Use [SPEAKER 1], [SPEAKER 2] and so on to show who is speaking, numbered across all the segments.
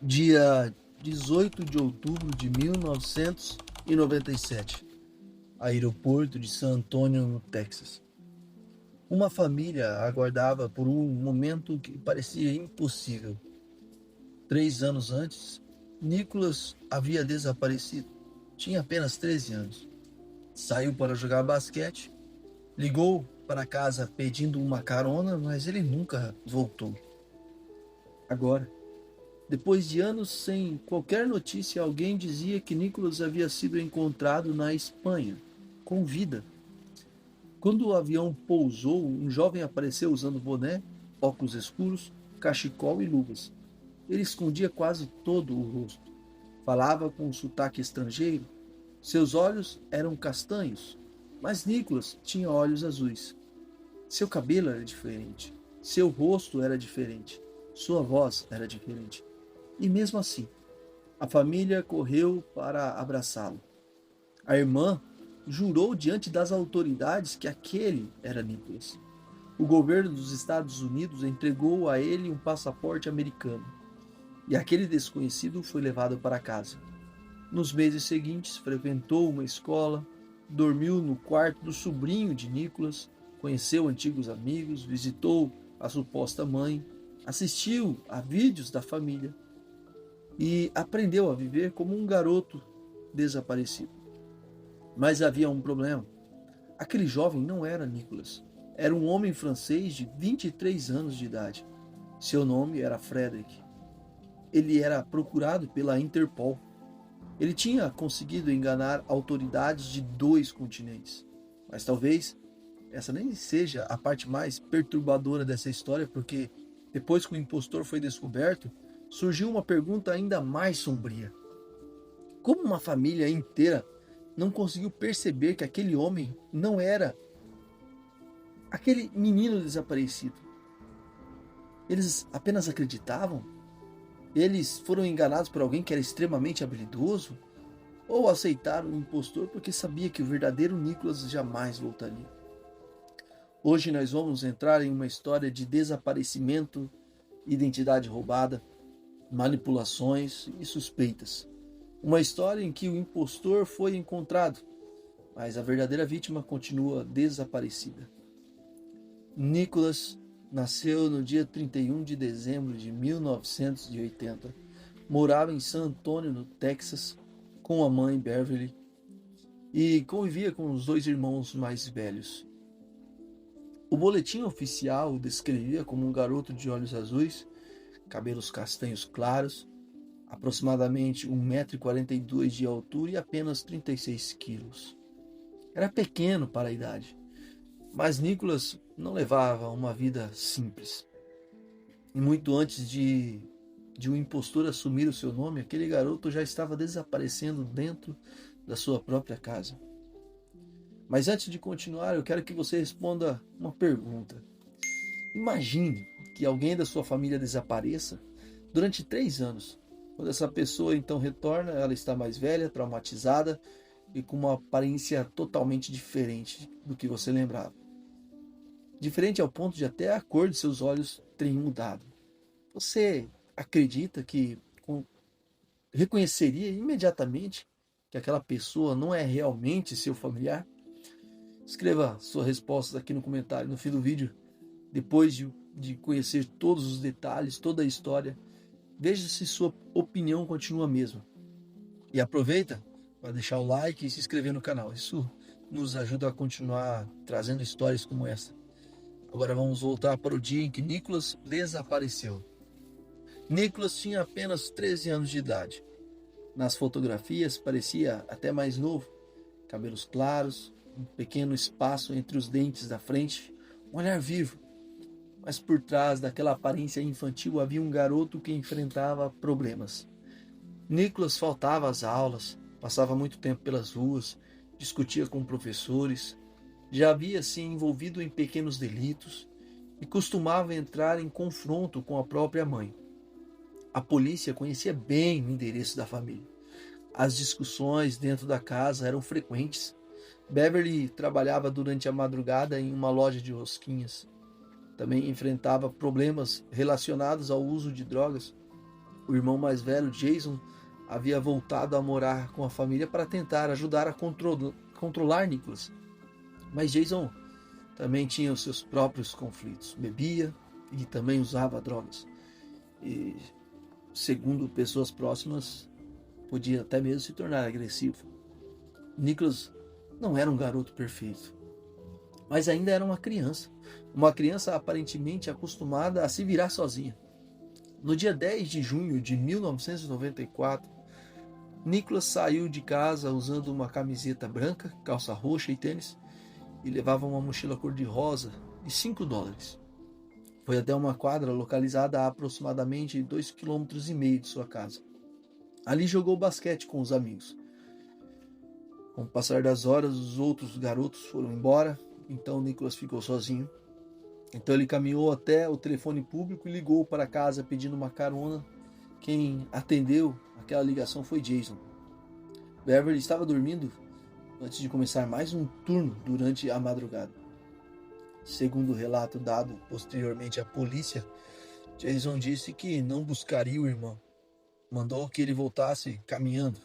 [SPEAKER 1] Dia 18 de outubro de 1997, aeroporto de San Antonio, no Texas. Uma família aguardava por um momento que parecia impossível. 3 anos antes, Nicholas havia desaparecido. Tinha apenas 13 anos. Saiu para jogar basquete, ligou para casa pedindo uma carona, mas ele nunca voltou. Agora, depois de anos sem qualquer notícia, alguém dizia que Nicholas havia sido encontrado na Espanha, com vida. Quando o avião pousou, um jovem apareceu usando boné, óculos escuros, cachecol e luvas. Ele escondia quase todo o rosto. Falava com um sotaque estrangeiro. Seus olhos eram castanhos, mas Nicholas tinha olhos azuis. Seu cabelo era diferente. Seu rosto era diferente. Sua voz era diferente. E mesmo assim, a família correu para abraçá-lo. A irmã jurou diante das autoridades que aquele era Nicholas. O governo dos Estados Unidos entregou a ele um passaporte americano. E aquele desconhecido foi levado para casa. Nos meses seguintes, frequentou uma escola, dormiu no quarto do sobrinho de Nicholas, conheceu antigos amigos, visitou a suposta mãe, assistiu a vídeos da família e aprendeu a viver como um garoto desaparecido. Mas havia um problema. Aquele jovem não era Nicholas. Era um homem francês de 23 anos de idade. Seu nome era Frederick. Ele era procurado pela Interpol. Ele tinha conseguido enganar autoridades de 2 continentes. Mas talvez essa nem seja a parte mais perturbadora dessa história, porque depois que o impostor foi descoberto, surgiu uma pergunta ainda mais sombria. Como uma família inteira não conseguiu perceber que aquele homem não era aquele menino desaparecido? Eles apenas acreditavam? Eles foram enganados por alguém que era extremamente habilidoso? Ou aceitaram o impostor porque sabia que o verdadeiro Nicholas jamais voltaria? Hoje nós vamos entrar em uma história de desaparecimento, identidade roubada, manipulações e suspeitas. Uma história em que o impostor foi encontrado, mas a verdadeira vítima continua desaparecida. Nicholas nasceu no dia 31 de dezembro de 1980. Morava em San Antonio, no Texas, com a mãe Beverly e convivia com os 2 irmãos mais velhos. O boletim oficial o descrevia como um garoto de olhos azuis, cabelos castanhos claros, aproximadamente 1,42 m de altura e apenas 36 quilos. Era pequeno para a idade, mas Nicholas não levava uma vida simples. E muito antes de um impostor assumir o seu nome, aquele garoto já estava desaparecendo dentro da sua própria casa. Mas antes de continuar, eu quero que você responda uma pergunta. Imagine que alguém da sua família desapareça durante 3 anos. Quando essa pessoa então retorna, ela está mais velha, traumatizada e com uma aparência totalmente diferente do que você lembrava. Diferente ao ponto de até a cor de seus olhos terem mudado. Você acredita que reconheceria imediatamente que aquela pessoa não é realmente seu familiar? Escreva sua resposta aqui no comentário, no fim do vídeo. Depois de conhecer todos os detalhes, toda a história, veja se sua opinião continua a mesma. E aproveita para deixar o like e se inscrever no canal. Isso nos ajuda a continuar trazendo histórias como essa. Agora vamos voltar para o dia em que Nicholas desapareceu. Nicholas tinha apenas 13 anos de idade. Nas fotografias parecia até mais novo. Cabelos claros, um pequeno espaço entre os dentes da frente, um olhar vivo. Mas por trás daquela aparência infantil havia um garoto que enfrentava problemas. Nicholas faltava às aulas, passava muito tempo pelas ruas, discutia com professores, já havia se envolvido em pequenos delitos e costumava entrar em confronto com a própria mãe. A polícia conhecia bem o endereço da família. As discussões dentro da casa eram frequentes. Beverly trabalhava durante a madrugada em uma loja de rosquinhas. Também enfrentava problemas relacionados ao uso de drogas. O irmão mais velho, Jason, havia voltado a morar com a família para tentar ajudar a controlar Nicholas. Mas Jason também tinha os seus próprios conflitos. Bebia e também usava drogas. E, segundo pessoas próximas, podia até mesmo se tornar agressivo. Nicholas não era um garoto perfeito, mas ainda era uma criança. Uma criança aparentemente acostumada a se virar sozinha. No dia 10 de junho de 1994, Nicholas saiu de casa usando uma camiseta branca, calça roxa e tênis, e levava uma mochila cor-de-rosa de $5. Foi até uma quadra localizada a aproximadamente 2,5 km de sua casa. Ali jogou basquete com os amigos. Com o passar das horas, os outros garotos foram embora, então Nicholas ficou sozinho. Então ele caminhou até o telefone público e ligou para casa pedindo uma carona. Quem atendeu aquela ligação foi Jason. Beverly estava dormindo antes de começar mais um turno durante a madrugada. Segundo o relato dado posteriormente à polícia, Jason disse que não buscaria o irmão. Mandou que ele voltasse caminhando.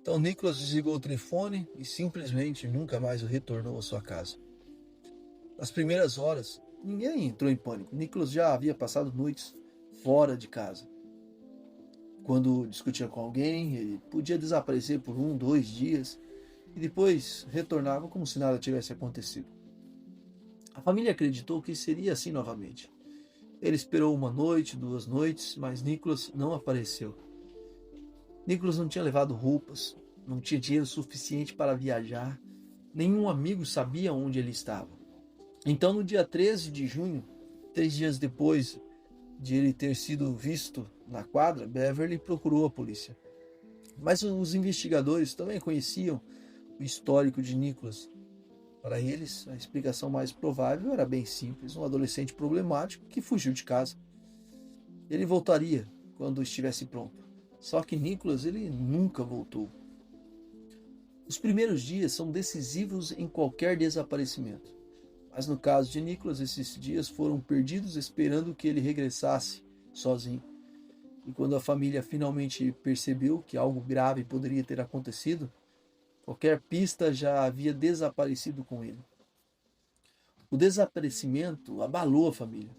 [SPEAKER 1] Então Nicholas desligou o telefone e simplesmente nunca mais retornou à sua casa. Nas primeiras horas, ninguém entrou em pânico. Nicholas já havia passado noites fora de casa. Quando discutia com alguém, ele podia desaparecer por 2 dias e depois retornava como se nada tivesse acontecido. A família acreditou que seria assim novamente. Ele esperou 1 noite, 2 noites, mas Nicholas não apareceu. Nicholas não tinha levado roupas, não tinha dinheiro suficiente para viajar, nenhum amigo sabia onde ele estava. Então, no dia 13 de junho, 3 dias depois de ele ter sido visto na quadra, Beverly procurou a polícia. Mas os investigadores também conheciam o histórico de Nicholas. Para eles, a explicação mais provável era bem simples: um adolescente problemático que fugiu de casa. Ele voltaria quando estivesse pronto. Só que Nicholas, ele nunca voltou. Os primeiros dias são decisivos em qualquer desaparecimento. Mas no caso de Nicholas, esses dias foram perdidos esperando que ele regressasse sozinho. E quando a família finalmente percebeu que algo grave poderia ter acontecido, qualquer pista já havia desaparecido com ele. O desaparecimento abalou a família.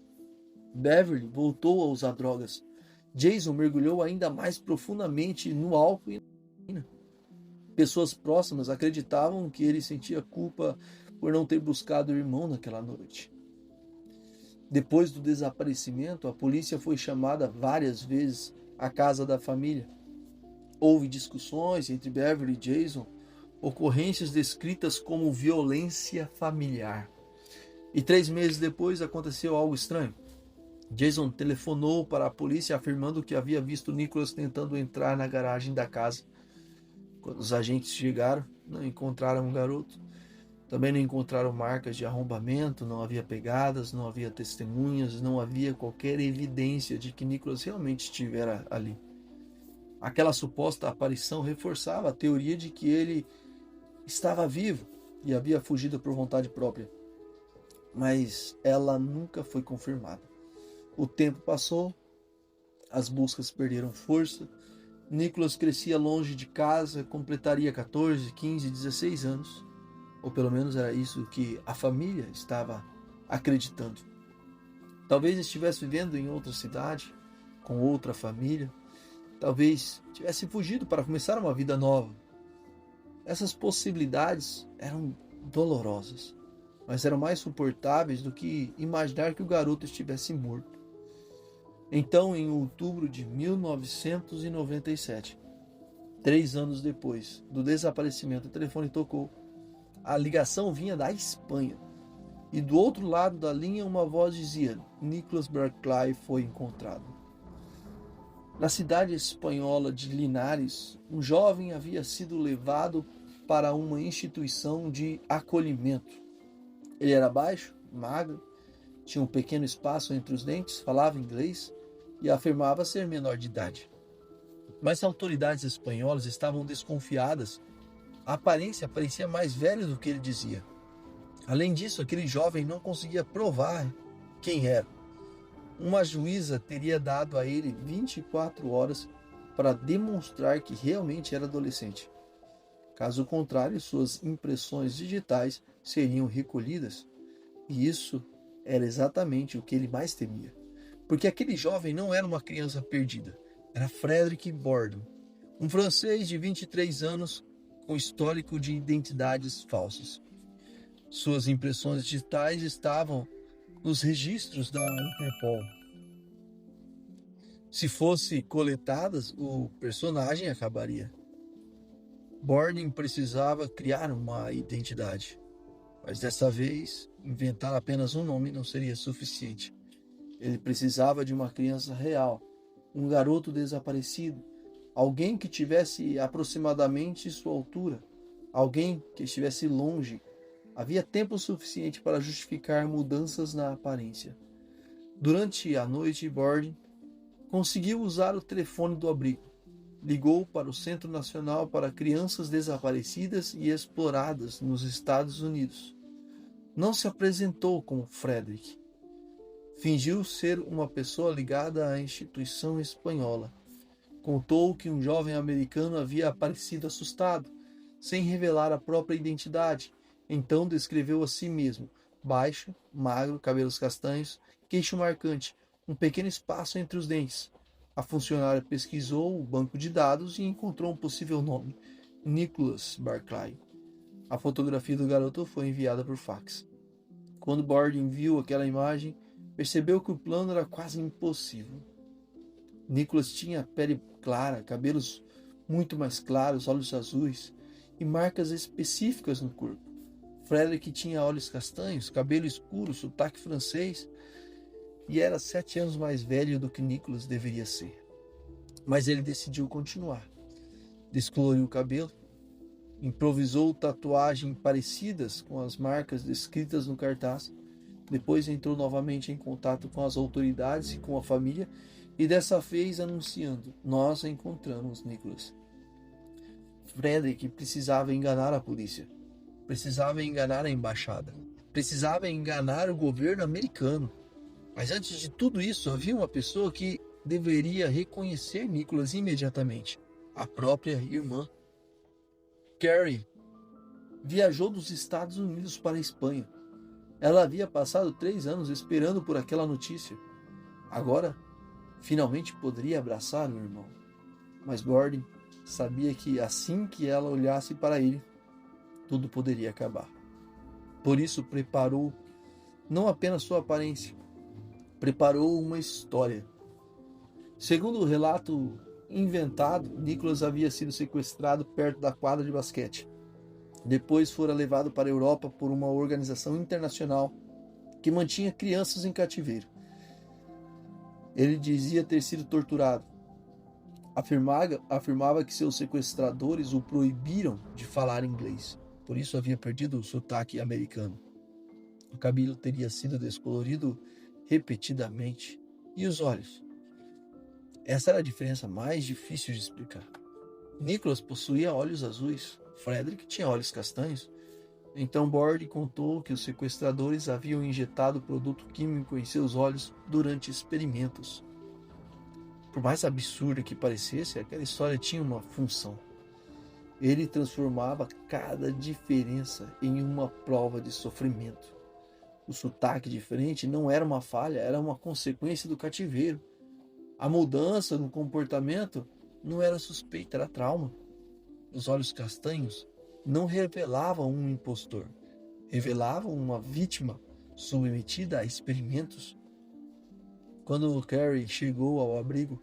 [SPEAKER 1] Beverly voltou a usar drogas. Jason mergulhou ainda mais profundamente no álcool e na cocaína. Pessoas próximas acreditavam que ele sentia culpa por não ter buscado o irmão naquela noite. Depois do desaparecimento, a polícia foi chamada várias vezes à casa da família. Houve discussões entre Beverly e Jason, ocorrências descritas como violência familiar. E 3 meses depois aconteceu algo estranho. Jason telefonou para a polícia afirmando que havia visto Nicholas tentando entrar na garagem da casa. Quando os agentes chegaram, não encontraram o garoto. Também não encontraram marcas de arrombamento, não havia pegadas, não havia testemunhas, não havia qualquer evidência de que Nicholas realmente estivera ali. Aquela suposta aparição reforçava a teoria de que ele estava vivo e havia fugido por vontade própria. Mas ela nunca foi confirmada. O tempo passou, as buscas perderam força, Nicholas crescia longe de casa, completaria 14, 15, 16 anos. Ou pelo menos era isso que a família estava acreditando. Talvez estivesse vivendo em outra cidade, com outra família. Talvez tivesse fugido para começar uma vida nova. Essas possibilidades eram dolorosas, mas eram mais suportáveis do que imaginar que o garoto estivesse morto. Então, em outubro de 1997, 3 anos depois do desaparecimento, o telefone tocou. A ligação vinha da Espanha. E do outro lado da linha uma voz dizia: Nicholas Barclay foi encontrado. Na cidade espanhola de Linares, um jovem havia sido levado para uma instituição de acolhimento. Ele era baixo, magro, tinha um pequeno espaço entre os dentes, falava inglês e afirmava ser menor de idade. Mas as autoridades espanholas estavam desconfiadas. A aparência parecia mais velha do que ele dizia. Além disso, aquele jovem não conseguia provar quem era. Uma juíza teria dado a ele 24 horas para demonstrar que realmente era adolescente. Caso contrário, suas impressões digitais seriam recolhidas. E isso era exatamente o que ele mais temia. Porque aquele jovem não era uma criança perdida. Era Frederick Borden, um francês de 23 anos com histórico de identidades falsas. Suas impressões digitais estavam nos registros da Interpol. Se fossem coletadas, o personagem acabaria. Borden precisava criar uma identidade, mas dessa vez, inventar apenas um nome não seria suficiente. Ele precisava de uma criança real, um garoto desaparecido, alguém que tivesse aproximadamente sua altura, alguém que estivesse longe. Havia tempo suficiente para justificar mudanças na aparência. Durante a noite, Borden conseguiu usar o telefone do abrigo. Ligou para o Centro Nacional para Crianças Desaparecidas e Exploradas nos Estados Unidos. Não se apresentou como Frederick. Fingiu ser uma pessoa ligada à instituição espanhola. Contou que um jovem americano havia aparecido assustado, sem revelar a própria identidade. Então descreveu a si mesmo: baixo, magro, cabelos castanhos, queixo marcante, um pequeno espaço entre os dentes. A funcionária pesquisou o banco de dados e encontrou um possível nome: Nicholas Barclay. A fotografia do garoto foi enviada por fax. Quando Borden viu aquela imagem, percebeu que o plano era quase impossível. Nicholas tinha pele clara, cabelos muito mais claros, olhos azuis e marcas específicas no corpo. Frederick tinha olhos castanhos, cabelo escuro, sotaque francês e era 7 anos mais velho do que Nicholas deveria ser. Mas ele decidiu continuar. Descoloriu o cabelo, improvisou tatuagens parecidas com as marcas descritas no cartaz. Depois entrou novamente em contato com as autoridades e com a família e dessa vez anunciando: nós encontramos Nicholas. Frederick precisava enganar a polícia, precisava enganar a embaixada, precisava enganar o governo americano. Mas antes de tudo isso, havia uma pessoa que deveria reconhecer Nicholas imediatamente: a própria irmã. Carrie viajou dos Estados Unidos para a Espanha. Ela havia passado 3 anos esperando por aquela notícia. Agora, finalmente poderia abraçar o irmão. Mas Borden sabia que assim que ela olhasse para ele, tudo poderia acabar. Por isso preparou não apenas sua aparência, preparou uma história. Segundo o relato inventado, Nicholas havia sido sequestrado perto da quadra de basquete. Depois fora levado para a Europa por uma organização internacional que mantinha crianças em cativeiro. Ele dizia ter sido torturado. Afirmava que seus sequestradores o proibiram de falar inglês. Por isso havia perdido o sotaque americano. O cabelo teria sido descolorido repetidamente. E os olhos? Essa era a diferença mais difícil de explicar. Nicholas possuía olhos azuis. Frederick tinha olhos castanhos. Então Borden contou que os sequestradores haviam injetado produto químico em seus olhos durante experimentos. Por mais absurda que parecesse, aquela história tinha uma função. Ele transformava cada diferença em uma prova de sofrimento. O sotaque diferente não era uma falha, era uma consequência do cativeiro. A mudança no comportamento não era suspeita, era trauma. Os olhos castanhos não revelavam um impostor, revelavam uma vítima submetida a experimentos. Quando Carrie chegou ao abrigo,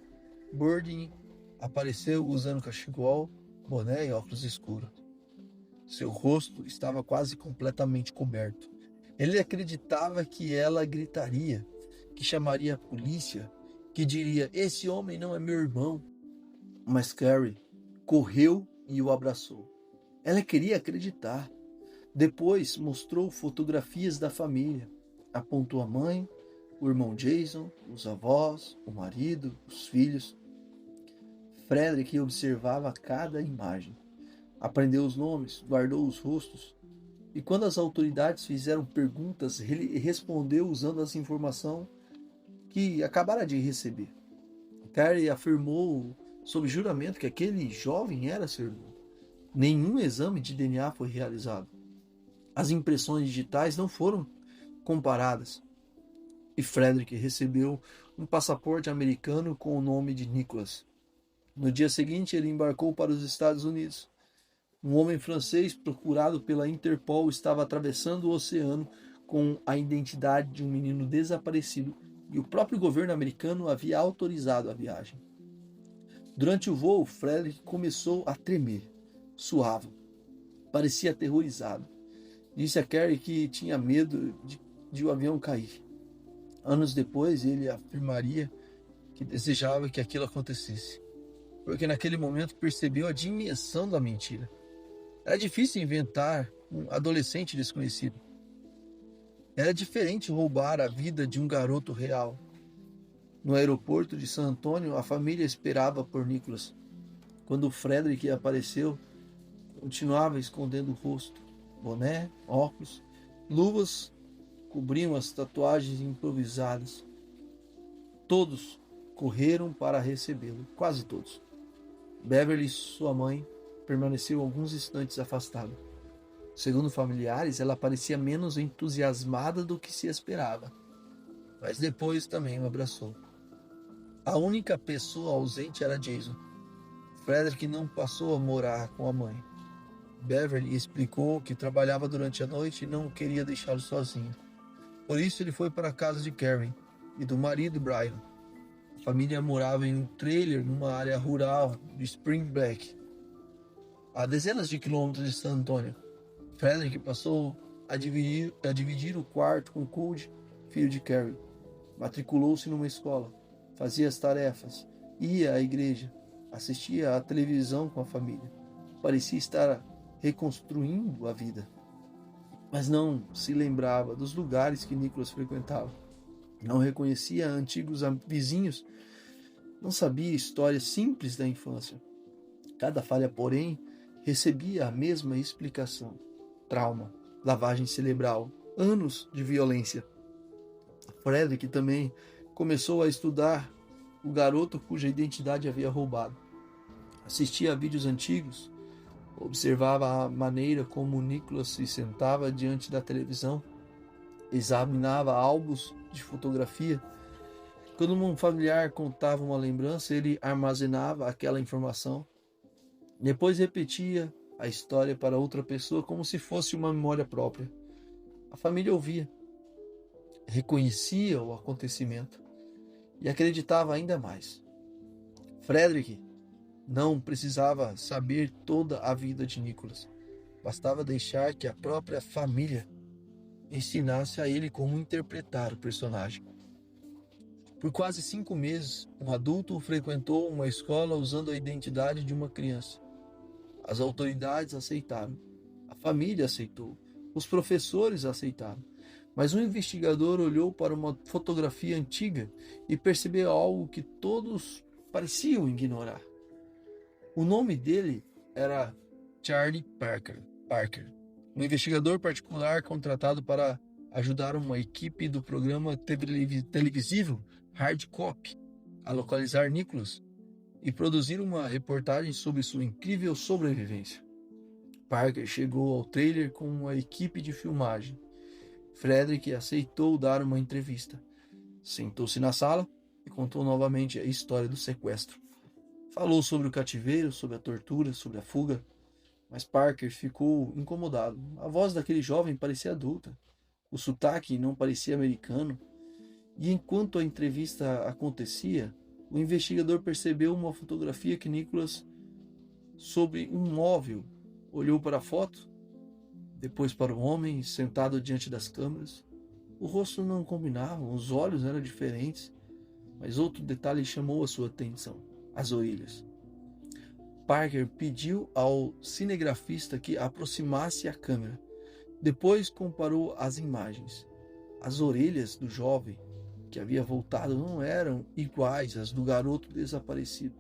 [SPEAKER 1] Borden apareceu usando cachecol, boné e óculos escuros. Seu rosto estava quase completamente coberto. Ele acreditava que ela gritaria, que chamaria a polícia, que diria: esse homem não é meu irmão. Mas Carrie correu e o abraçou. Ela queria acreditar. Depois mostrou fotografias da família. Apontou a mãe, o irmão Jason, os avós, o marido, os filhos. Frederick observava cada imagem. Aprendeu os nomes, guardou os rostos. E quando as autoridades fizeram perguntas, ele respondeu usando as informações que acabara de receber. Carey afirmou sob juramento que aquele jovem era seu irmão. Nenhum exame de DNA foi realizado. As impressões digitais não foram comparadas. E Frederick recebeu um passaporte americano com o nome de Nicholas. No dia seguinte, ele embarcou para os Estados Unidos. Um homem francês procurado pela Interpol estava atravessando o oceano com a identidade de um menino desaparecido e o próprio governo americano havia autorizado a viagem. Durante o voo, Frederick começou a tremer, suava, parecia aterrorizado. Disse a Carey que tinha medo de o avião cair. Anos depois, ele afirmaria que desejava que aquilo acontecesse, porque naquele momento percebeu a dimensão da mentira. Era difícil inventar um adolescente desconhecido. Era diferente roubar a vida de um garoto real. No aeroporto de San Antônio, a família esperava por Nicholas. Quando Frederick apareceu, continuava escondendo o rosto. Boné, óculos, luvas cobriam as tatuagens improvisadas. Todos correram para recebê-lo, quase todos. Beverly, sua mãe, permaneceu alguns instantes afastada. Segundo familiares, ela parecia menos entusiasmada do que se esperava, mas depois também o abraçou. A única pessoa ausente era Jason. Frederick não passou a morar com a mãe. Beverly explicou que trabalhava durante a noite e não queria deixá-lo sozinho. Por isso ele foi para a casa de Karen e do marido Brian. A família morava em um trailer numa área rural de Spring Break, a dezenas de quilômetros de San Antônio. Frederick passou a dividir o quarto com Cold, filho de Karen. Matriculou-se numa escola, fazia as tarefas, ia à igreja, assistia à televisão com a família. Parecia estar reconstruindo a vida, mas não se lembrava dos lugares que Nicholas frequentava. Não reconhecia antigos vizinhos, não sabia histórias simples da infância. Cada falha, porém, recebia a mesma explicação: trauma, lavagem cerebral, anos de violência. Frederick também começou a estudar o garoto cuja identidade havia roubado. Assistia a vídeos antigos, observava a maneira como Nicholas se sentava diante da televisão, examinava álbuns de fotografia. Quando um familiar contava uma lembrança, ele armazenava aquela informação. Depois repetia a história para outra pessoa como se fosse uma memória própria. A família ouvia, reconhecia o acontecimento e acreditava ainda mais. Frederick não precisava saber toda a vida de Nicholas. Bastava deixar que a própria família ensinasse a ele como interpretar o personagem. Por quase 5 meses, um adulto frequentou uma escola usando a identidade de uma criança. As autoridades aceitaram, a família aceitou, os professores aceitaram, mas um investigador olhou para uma fotografia antiga e percebeu algo que todos pareciam ignorar. O nome dele era Charlie Parker, um investigador particular contratado para ajudar uma equipe do programa televisivo Hard Copy a localizar Nicholas e produzir uma reportagem sobre sua incrível sobrevivência. Parker chegou ao trailer com uma equipe de filmagem. Frederick aceitou dar uma entrevista. Sentou-se na sala e contou novamente a história do sequestro. Falou sobre o cativeiro, sobre a tortura, sobre a fuga, mas Parker ficou incomodado. A voz daquele jovem parecia adulta. O sotaque não parecia americano. E enquanto a entrevista acontecia, o investigador percebeu uma fotografia que Nicholas sobre um móvel. Olhou para a foto, depois para o homem sentado diante das câmeras. O rosto não combinava, os olhos eram diferentes, mas outro detalhe chamou a sua atenção: as orelhas. Parker pediu ao cinegrafista que aproximasse a câmera. Depois comparou as imagens. As orelhas do jovem que havia voltado não eram iguais às do garoto desaparecido.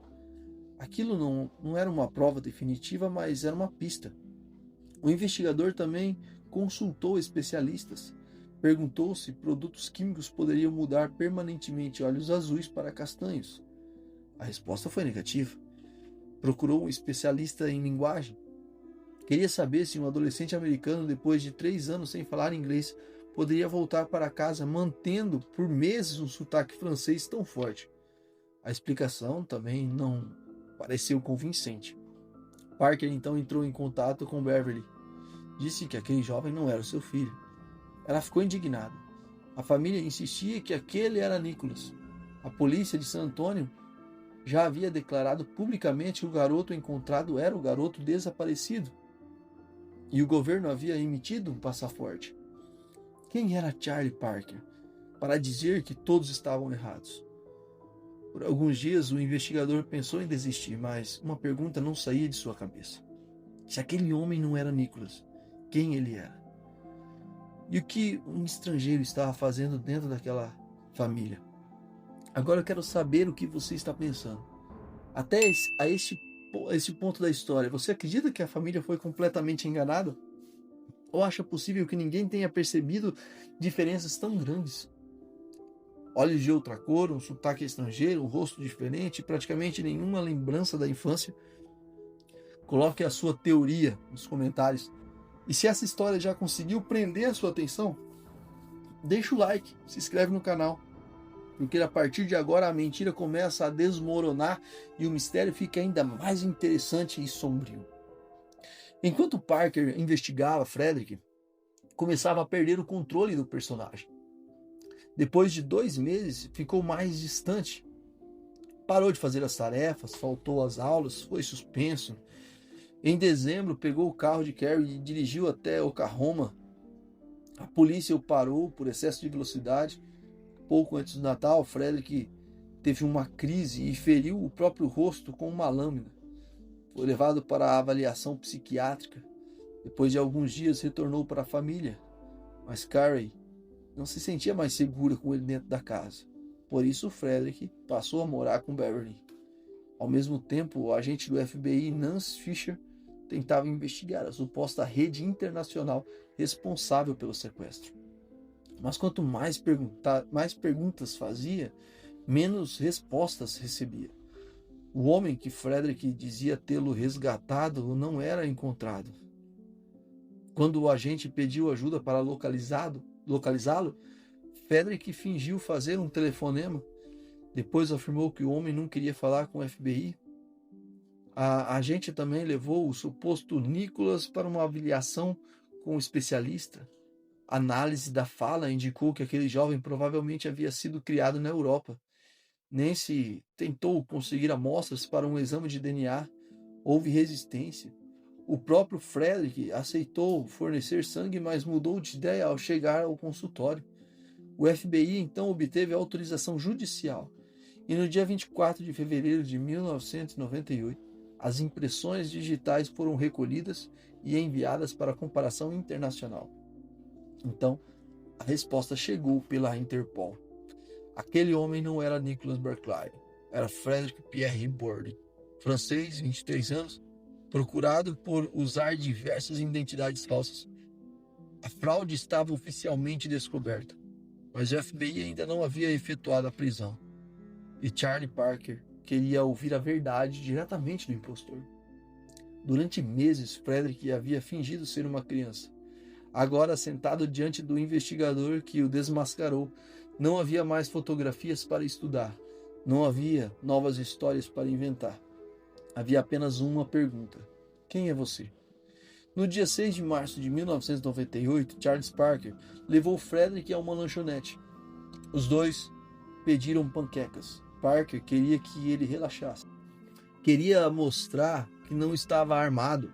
[SPEAKER 1] Aquilo não era uma prova definitiva, mas era uma pista. O investigador também consultou especialistas, Perguntou se produtos químicos poderiam mudar permanentemente olhos azuis para castanhos. A resposta foi negativa. Procurou um especialista em linguagem. Queria saber se um adolescente americano, depois de 3 anos sem falar inglês, poderia voltar para casa mantendo por meses um sotaque francês tão forte. A explicação também não pareceu convincente. Parker então entrou em contato com Beverly. Disse que aquele jovem não era o seu filho. Ela ficou indignada. A família insistia que aquele era Nicholas. A polícia de San Antônio já havia declarado publicamente que o garoto encontrado era o garoto desaparecido. E o governo havia emitido um passaporte. Quem era Charlie Parker para dizer que todos estavam errados? Por alguns dias o investigador pensou em desistir, mas uma pergunta não saía de sua cabeça. Se aquele homem não era Nicholas, quem ele era? E o que um estrangeiro estava fazendo dentro daquela família? Agora eu quero saber o que você está pensando. Até esse ponto da história, você acredita que a família foi completamente enganada? Ou acha possível que ninguém tenha percebido diferenças tão grandes? Olhos de outra cor, um sotaque estrangeiro, um rosto diferente, praticamente nenhuma lembrança da infância? Coloque a sua teoria nos comentários. E se essa história já conseguiu prender a sua atenção, deixa o like, se inscreve no canal. Porque a partir de agora a mentira começa a desmoronar e o mistério fica ainda mais interessante e sombrio. Enquanto Parker investigava Frederick, começava a perder o controle do personagem. Depois de 2 meses, ficou mais distante. Parou de fazer as tarefas, faltou às aulas, foi suspenso. Em dezembro, pegou o carro de Carrie e dirigiu até Oklahoma. A polícia o parou por excesso de velocidade. Pouco antes do Natal, Frederick teve uma crise e feriu o próprio rosto com uma lâmina. Foi levado para a avaliação psiquiátrica. Depois de alguns dias, retornou para a família. Mas Carrie não se sentia mais segura com ele dentro da casa. Por isso, Frederick passou a morar com Beverly. Ao mesmo tempo, o agente do FBI, Nance Fisher, tentava investigar a suposta rede internacional responsável pelo sequestro. Mas quanto mais perguntas fazia, menos respostas recebia. O homem que Frederick dizia tê-lo resgatado não era encontrado. Quando o agente pediu ajuda para localizá-lo, Frederick fingiu fazer um telefonema. Depois afirmou que o homem não queria falar com o FBI. A agente também levou o suposto Nicholas para uma avaliação com um especialista. A análise da fala indicou que aquele jovem provavelmente havia sido criado na Europa. Nancy tentou conseguir amostras para um exame de DNA. Houve resistência. O próprio Frederick aceitou fornecer sangue, mas mudou de ideia ao chegar ao consultório. O FBI então obteve autorização judicial e no dia 24 de fevereiro de 1998, as impressões digitais foram recolhidas e enviadas para comparação internacional. Então, a resposta chegou pela Interpol. Aquele homem não era Nicholas Barclay, era Frederick Pierre Bourdi, francês, 23 anos, procurado por usar diversas identidades falsas. A fraude estava oficialmente descoberta, mas o FBI ainda não havia efetuado a prisão. E Charlie Parker queria ouvir a verdade diretamente do impostor. Durante meses, Frederick havia fingido ser uma criança. Agora, sentado diante do investigador que o desmascarou, não havia mais fotografias para estudar. Não havia novas histórias para inventar. Havia apenas uma pergunta: quem é você? No dia 6 de março de 1998, Charles Parker levou Frederick a uma lanchonete. Os dois pediram panquecas. Parker queria que ele relaxasse. Queria mostrar que não estava armado.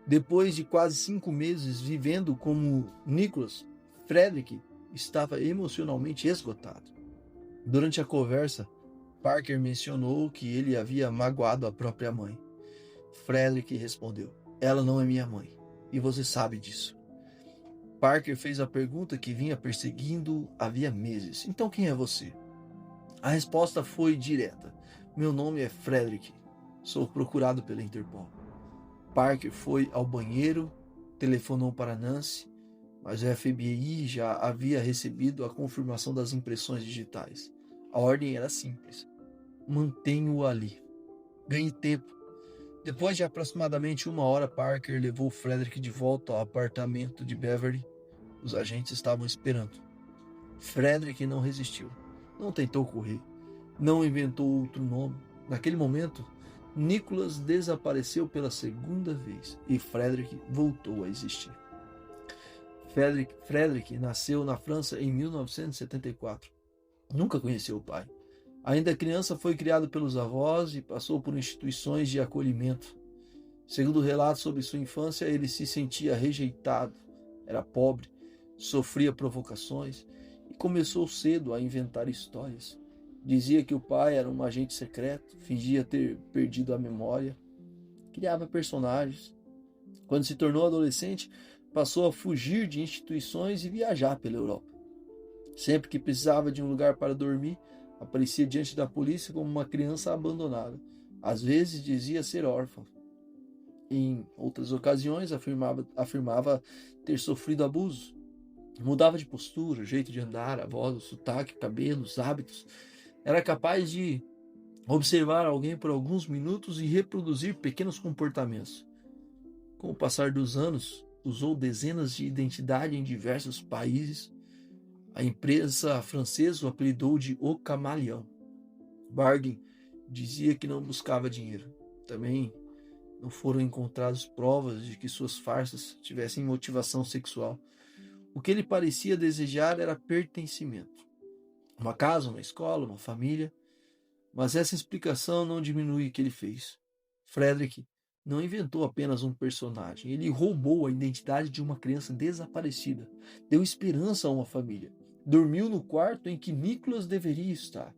[SPEAKER 1] Depois de quase 5 meses vivendo como Nicholas, Frederick estava emocionalmente esgotado. Durante a conversa, Parker mencionou que ele havia magoado a própria mãe. Frederick respondeu: ela não é minha mãe, e você sabe disso. Parker fez a pergunta que vinha perseguindo havia meses: então quem é você? A resposta foi direta: meu nome é Frederick, sou procurado pela Interpol. Parker foi ao banheiro, telefonou para Nancy. mas o FBI já havia recebido a confirmação das impressões digitais. A ordem era simples: mantenha-o ali. Ganhe tempo. Depois de aproximadamente 1 hora, Parker levou Frederick de volta ao apartamento de Beverly. Os agentes estavam esperando. Frederick não resistiu. Não tentou correr. Não inventou outro nome. Naquele momento, Nicholas desapareceu pela segunda vez e Frederick voltou a existir. Frederick nasceu na França em 1974. Nunca conheceu o pai. Ainda criança, foi criado pelos avós e passou por instituições de acolhimento. Segundo relatos sobre sua infância, ele se sentia rejeitado, era pobre, sofria provocações e começou cedo a inventar histórias. Dizia que o pai era um agente secreto, fingia ter perdido a memória, criava personagens. Quando se tornou adolescente, passou a fugir de instituições e viajar pela Europa. Sempre que precisava de um lugar para dormir, aparecia diante da polícia como uma criança abandonada. Às vezes dizia ser órfão. Em outras ocasiões afirmava ter sofrido abuso. Mudava de postura, jeito de andar, a voz, o sotaque, cabelos, hábitos. Era capaz de observar alguém por alguns minutos e reproduzir pequenos comportamentos. Com o passar dos anos, usou dezenas de identidades em diversos países. A imprensa francesa o apelidou de O Camaleão. Bargain dizia que não buscava dinheiro. Também não foram encontradas provas de que suas farsas tivessem motivação sexual. O que ele parecia desejar era pertencimento. Uma casa, uma escola, uma família. Mas essa explicação não diminui o que ele fez. Frederick não inventou apenas um personagem. Ele roubou a identidade de uma criança desaparecida. Deu esperança a uma família. Dormiu no quarto em que Nicholas deveria estar.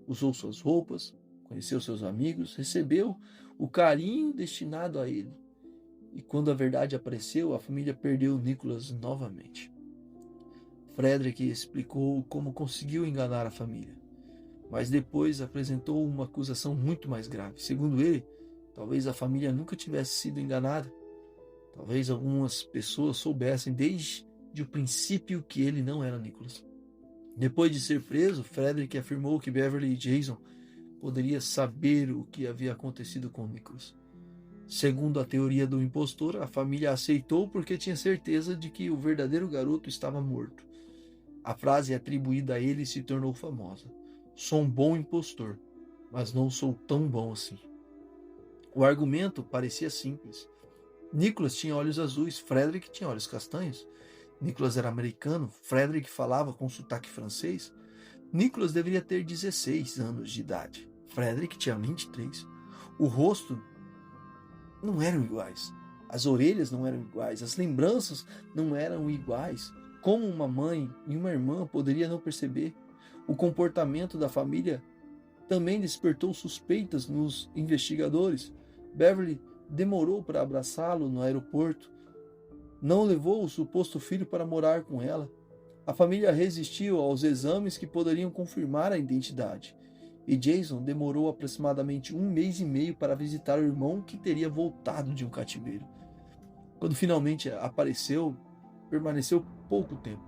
[SPEAKER 1] Usou suas roupas, conheceu seus amigos, recebeu o carinho destinado a ele. E quando a verdade apareceu, a família perdeu Nicholas novamente. Frederick explicou como conseguiu enganar a família, mas depois apresentou uma acusação muito mais grave. Segundo ele, talvez a família nunca tivesse sido enganada. Talvez algumas pessoas soubessem desde o princípio que ele não era Nicholas. Depois de ser preso, Frederick afirmou que Beverly e Jason poderiam saber o que havia acontecido com Nicholas. Segundo a teoria do impostor, a família aceitou porque tinha certeza de que o verdadeiro garoto estava morto. A frase atribuída a ele se tornou famosa: "Sou um bom impostor, mas não sou tão bom assim." O argumento parecia simples. Nicholas tinha olhos azuis, Frederick tinha olhos castanhos. Nicholas era americano, Frederick falava com sotaque francês. Nicholas deveria ter 16 anos de idade, Frederick tinha 23. O rosto não eram iguais, as orelhas não eram iguais, as lembranças não eram iguais. Como uma mãe e uma irmã poderiam não perceber? O comportamento da família também despertou suspeitas nos investigadores. Beverly demorou para abraçá-lo no aeroporto. Não levou o suposto filho para morar com ela. A família resistiu aos exames que poderiam confirmar a identidade. E Jason demorou aproximadamente 1 mês e meio para visitar o irmão que teria voltado de um cativeiro. Quando finalmente apareceu, permaneceu pouco tempo.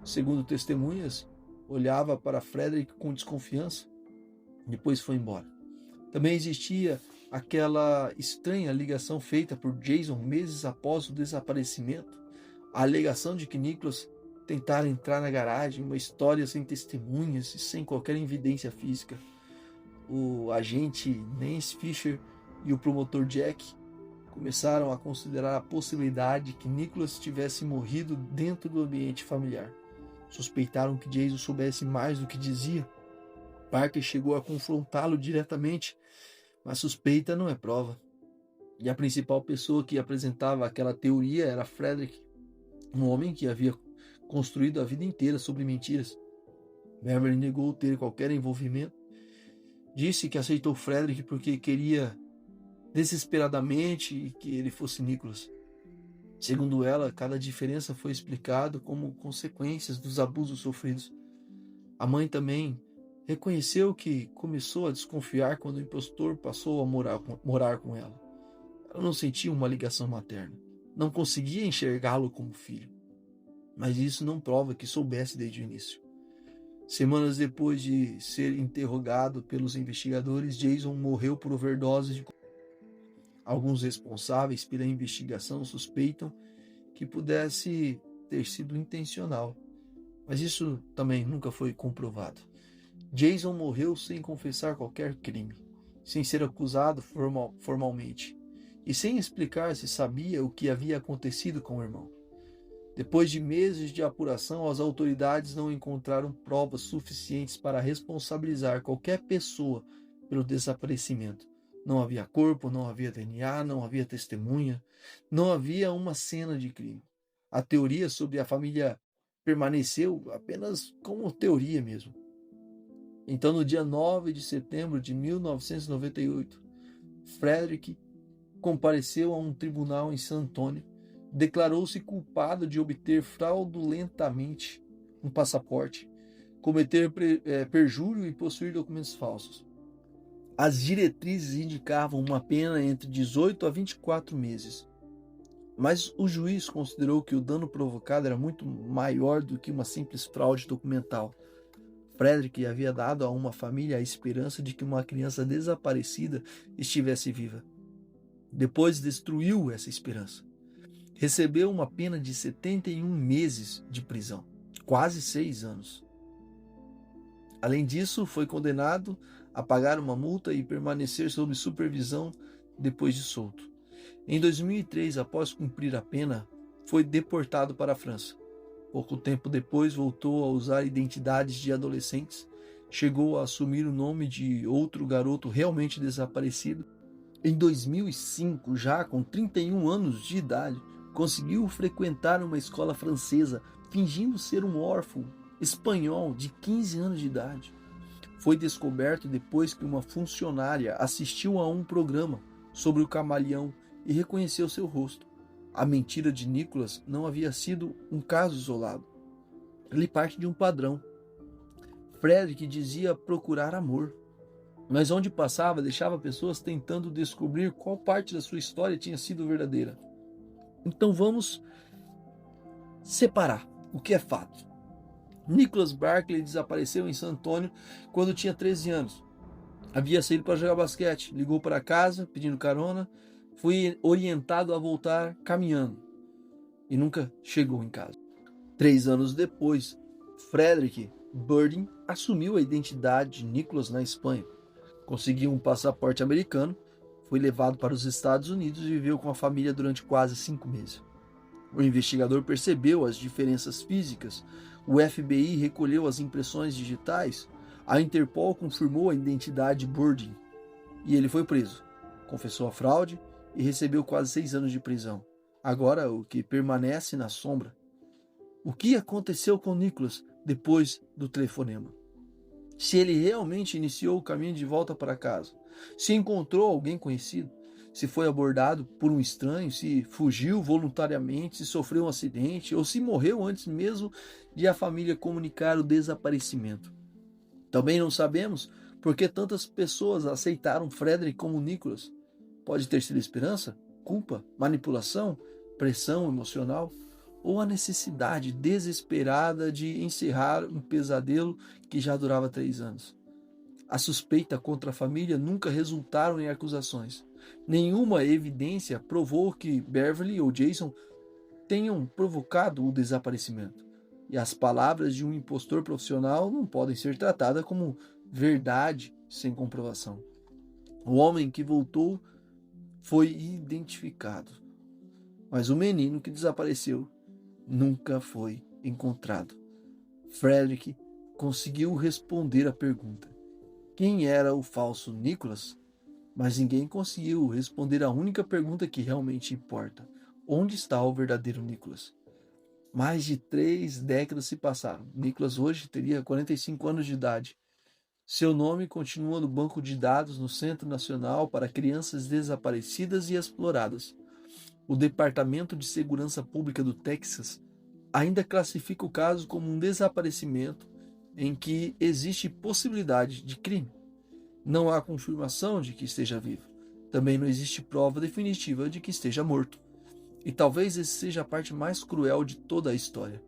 [SPEAKER 1] Segundo testemunhas, olhava para Frederick com desconfiança. Depois foi embora. Também existia aquela estranha ligação feita por Jason meses após o desaparecimento. A alegação de que Nicholas tentara entrar na garagem, uma história sem testemunhas e sem qualquer evidência física. O agente Nance Fisher e o promotor Jack começaram a considerar a possibilidade de que Nicholas tivesse morrido dentro do ambiente familiar. Suspeitaram que Jason soubesse mais do que dizia. Parker chegou a confrontá-lo diretamente, mas suspeita não é prova. E a principal pessoa que apresentava aquela teoria era Frederick, um homem que havia construído a vida inteira sobre mentiras. Beverly negou ter qualquer envolvimento. Disse que aceitou Frederick porque queria desesperadamente que ele fosse Nicholas. Segundo ela, cada diferença foi explicado como consequências dos abusos sofridos. A mãe também reconheceu que começou a desconfiar quando o impostor passou a morar com ela. Ela não sentia uma ligação materna. Não conseguia enxergá-lo como filho. mas isso não prova que soubesse desde o início. Semanas depois de ser interrogado pelos investigadores, Jason morreu por overdose de. Alguns responsáveis pela investigação suspeitam que pudesse ter sido intencional, mas isso também nunca foi comprovado. Jason morreu sem confessar qualquer crime, sem ser acusado formalmente e sem explicar se sabia o que havia acontecido com o irmão. Depois de meses de apuração, as autoridades não encontraram provas suficientes para responsabilizar qualquer pessoa pelo desaparecimento. Não havia corpo, não havia DNA, não havia testemunha, não havia uma cena de crime. A teoria sobre a família permaneceu apenas como teoria mesmo. Então, no dia 9 de setembro de 1998, Frederick compareceu a um tribunal em San Antônio, declarou-se culpado de obter fraudulentamente um passaporte, cometer perjúrio e possuir documentos falsos. As diretrizes indicavam uma pena entre 18 a 24 meses, mas o juiz considerou que o dano provocado era muito maior do que uma simples fraude documental. Frederick havia dado a uma família a esperança de que uma criança desaparecida estivesse viva. Depois destruiu essa esperança. Recebeu uma pena de 71 meses de prisão, quase 6 anos. Além disso, foi condenado a pagar uma multa e permanecer sob supervisão depois de solto. Em 2003, após cumprir a pena, foi deportado para a França. Pouco tempo depois, voltou a usar identidades de adolescentes, chegou a assumir o nome de outro garoto realmente desaparecido. Em 2005, já com 31 anos de idade, conseguiu frequentar uma escola francesa, fingindo ser um órfão espanhol de 15 anos de idade. Foi descoberto depois que uma funcionária assistiu a um programa sobre o camaleão e reconheceu seu rosto. A mentira de Nicholas não havia sido um caso isolado. Ele parte de um padrão. Frederick dizia procurar amor, mas onde passava deixava pessoas tentando descobrir qual parte da sua história tinha sido verdadeira. Então vamos separar o que é fato. Nicholas Barkley desapareceu em San Antônio quando tinha 13 anos. Havia saído para jogar basquete, ligou para casa pedindo carona, foi orientado a voltar caminhando e nunca chegou em casa. 3 anos depois, Frederick Burdin assumiu a identidade de Nicholas na Espanha. Conseguiu um passaporte americano, foi levado para os Estados Unidos e viveu com a família durante quase 5 meses. O investigador percebeu as diferenças físicas, o FBI recolheu as impressões digitais, a Interpol confirmou a identidade de Burdin e ele foi preso. Confessou a fraude e recebeu quase 6 anos de prisão. Agora, o que permanece na sombra. O que aconteceu com Nicholas depois do telefonema? Se ele realmente iniciou o caminho de volta para casa, se encontrou alguém conhecido, se foi abordado por um estranho, se fugiu voluntariamente, se sofreu um acidente ou se morreu antes mesmo de a família comunicar o desaparecimento. Também não sabemos por que tantas pessoas aceitaram Frederick como Nicholas. Pode ter sido esperança, culpa, manipulação, pressão emocional ou a necessidade desesperada de encerrar um pesadelo que já durava 3 anos. A suspeita contra a família nunca resultaram em acusações. Nenhuma evidência provou que Beverly ou Jason tenham provocado o desaparecimento. E as palavras de um impostor profissional não podem ser tratadas como verdade sem comprovação. O homem que voltou foi identificado, mas o menino que desapareceu nunca foi encontrado. Frederick conseguiu responder a pergunta: quem era o falso Nicholas? Mas ninguém conseguiu responder a única pergunta que realmente importa: onde está o verdadeiro Nicholas? Mais de 3 décadas se passaram. Nicholas hoje teria 45 anos de idade. Seu nome continua no banco de dados no Centro Nacional para Crianças Desaparecidas e Exploradas. O Departamento de Segurança Pública do Texas ainda classifica o caso como um desaparecimento em que existe possibilidade de crime. Não há confirmação de que esteja vivo. Também não existe prova definitiva de que esteja morto. E talvez essa seja a parte mais cruel de toda a história.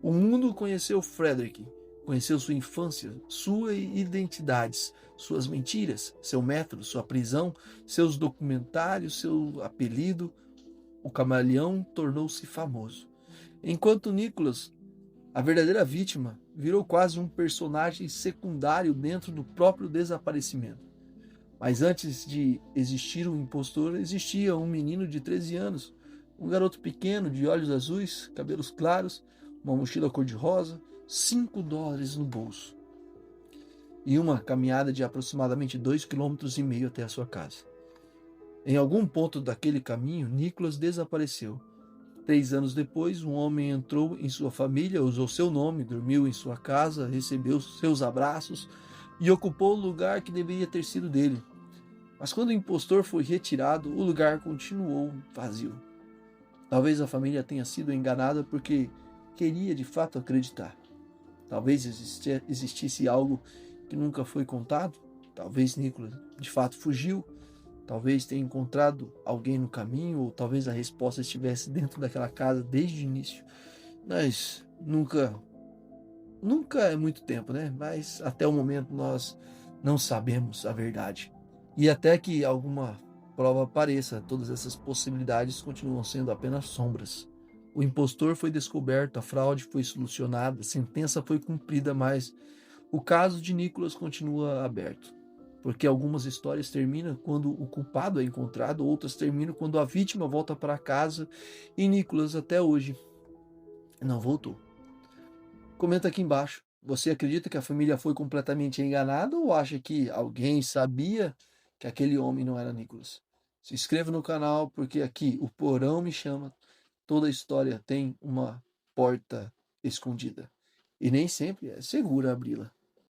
[SPEAKER 1] O mundo conheceu Frederick, conheceu sua infância, suas identidades, suas mentiras, seu método, sua prisão, seus documentários, seu apelido. O camaleão tornou-se famoso. Enquanto Nicholas, a verdadeira vítima, virou quase um personagem secundário dentro do próprio desaparecimento. Mas antes de existir um impostor, existia um menino de 13 anos, um garoto pequeno, de olhos azuis, cabelos claros, uma mochila cor-de-rosa, $5 no bolso e uma caminhada de aproximadamente 2,5 km até a sua casa. Em algum ponto daquele caminho, Nicholas desapareceu. 3 anos depois, um homem entrou em sua família, usou seu nome, dormiu em sua casa, recebeu seus abraços e ocupou o lugar que deveria ter sido dele. Mas quando o impostor foi retirado, o lugar continuou vazio. Talvez a família tenha sido enganada porque queria de fato acreditar. Talvez existisse algo que nunca foi contado. Talvez Nicholas de fato fugiu. Talvez tenha encontrado alguém no caminho, ou talvez a resposta estivesse dentro daquela casa desde o início. Mas nunca é muito tempo, né? Mas até o momento nós não sabemos a verdade. E até que alguma prova apareça, todas essas possibilidades continuam sendo apenas sombras. O impostor foi descoberto, a fraude foi solucionada, a sentença foi cumprida, mas o caso de Nicholas continua aberto. Porque algumas histórias terminam quando o culpado é encontrado, outras terminam quando a vítima volta para casa e Nicholas até hoje não voltou. Comenta aqui embaixo. Você acredita que a família foi completamente enganada ou acha que alguém sabia que aquele homem não era Nicholas? Se inscreva no canal porque aqui o porão me chama. Toda história tem uma porta escondida e nem sempre é segura abri-la.